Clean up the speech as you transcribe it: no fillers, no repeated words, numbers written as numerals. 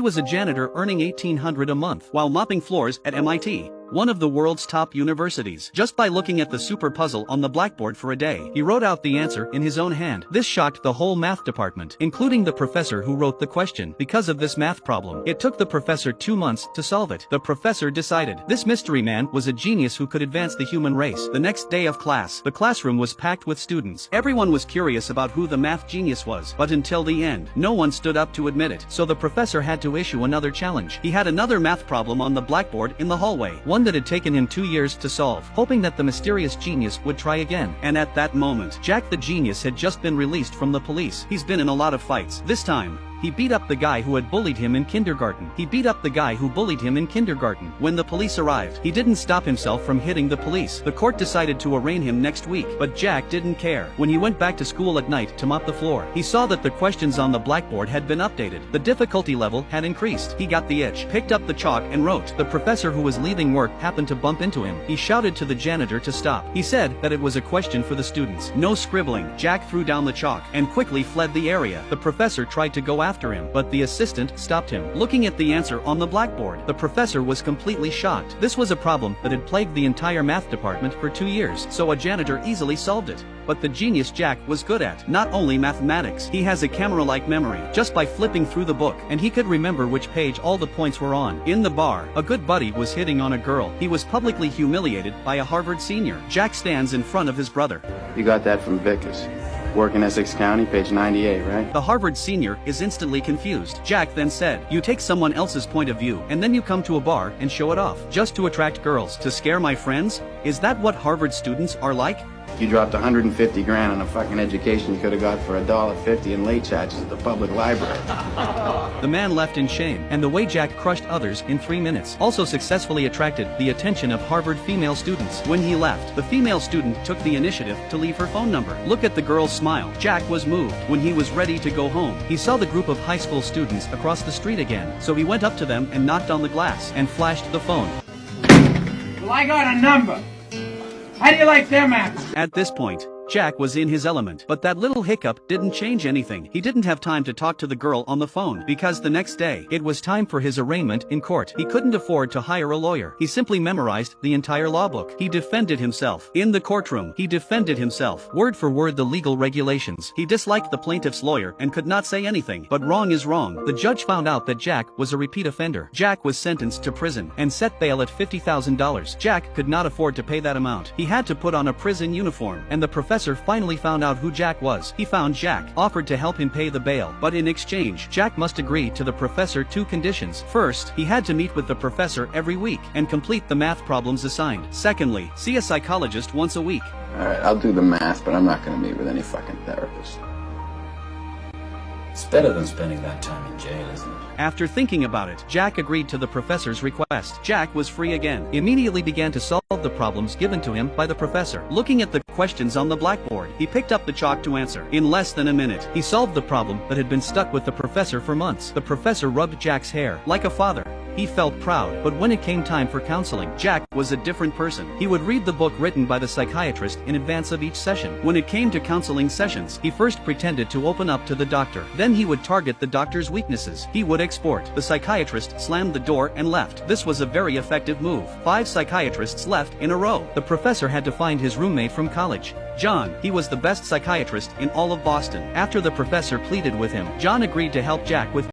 was a janitor earning $1,800 a month while mopping floors at MIT, one of the world's top universities. Just by looking at the super puzzle on the blackboard for a day, he wrote out the answer in his own hand. This shocked the whole math department, including the professor who wrote the question. Because of this math problem, it took the professor 2 months to solve it. The professor decided this mystery man was a genius who could advance the human race. The next day of class, the classroom was packed with students. Everyone was curious about who the math genius was, but until the end, no one stood up to admit it. So the professor had to issue another challenge. He had another math problem on the blackboard in the hallway, one that had taken him 2 years to solve, hoping that the mysterious genius would try again. And at that moment, Jack the genius had just been released from the police. He's been in a lot of fights. This time, he beat up the guy who had bullied him in kindergarten. When the police arrived, he didn't stop himself from hitting the police. The court decided to arraign him next week, but Jack didn't care. When he went back to school at night to mop the floor, he saw that the questions on the blackboard had been updated. The difficulty level had increased. He got the itch, picked up the chalk and wrote. The professor who was leaving work happened to bump into him. He shouted to the janitor to stop. He said that it was a question for the students. No scribbling. Jack threw down the chalk and quickly fled the area. The professor tried to go after him, but the assistant stopped him. Looking at the answer on the blackboard, the professor was completely shocked. This was a problem that had plagued the entire math department for 2 years, so a janitor easily solved it. But the genius Jack was good at not only mathematics, he has a camera-like memory. Just by flipping through the book, and he could remember which page all the points were on. In the bar, a good buddy was hitting on a girl. He was publicly humiliated by a Harvard senior. Jack stands in front of his brother. You got that from Vickers. Work in Essex County, page 98, right? The Harvard senior is instantly confused. Jack then said, you take someone else's point of view, and then you come to a bar and show it off, just to attract girls, to scare my friends? Is that what Harvard students are like? You dropped 150 grand on a fucking education you could have got for $1.50 in late charges at the public library. The man left in shame, and the way Jack crushed others in 3 minutes also successfully attracted the attention of Harvard female students. When he left, the female student took the initiative to leave her phone number. Look at the girl's smile. Jack was moved. When he was ready to go home, he saw the group of high school students across the street again, so he went up to them and knocked on the glass and flashed the phone. Well, I got a number. How do you like them apples? At this point, Jack was in his element, but that little hiccup didn't change anything. He didn't have time to talk to the girl on the phone, because the next day, it was time for his arraignment in court. He couldn't afford to hire a lawyer. He simply memorized the entire law book. He defended himself. In the courtroom, he defended himself, word for word the legal regulations. He disliked the plaintiff's lawyer and could not say anything, but wrong is wrong. The judge found out that Jack was a repeat offender. Jack was sentenced to prison and set bail at $50,000. Jack could not afford to pay that amount. He had to put on a prison uniform, and the professor finally found out who Jack was. He found Jack, offered to help him pay the bail, but in exchange, Jack must agree to the professor 2 conditions. First, he had to meet with the professor every week and complete the math problems assigned. Secondly, see a psychologist once a week. Alright, I'll do the math, but I'm not gonna meet with any fucking therapist. It's better than spending that time in jail, isn't it? After thinking about it, Jack agreed to the professor's request. Jack was free again. Immediately began to solve the problems given to him by the professor. Looking at the questions on the blackboard, he picked up the chalk to answer. In less than a minute, he solved the problem that had been stuck with the professor for months. The professor rubbed Jack's hair like a father. He felt proud, but when it came time for counseling, Jack was a different person. He would read the book written by the psychiatrist in advance of each session. When it came to counseling sessions, he first pretended to open up to the doctor. Then he would target the doctor's weaknesses. He would export. The psychiatrist slammed the door and left. This was a very effective move. 5 psychiatrists left in a row. The professor had to find his roommate from college, John. He was the best psychiatrist in all of Boston. After the professor pleaded with him, John agreed to help Jack with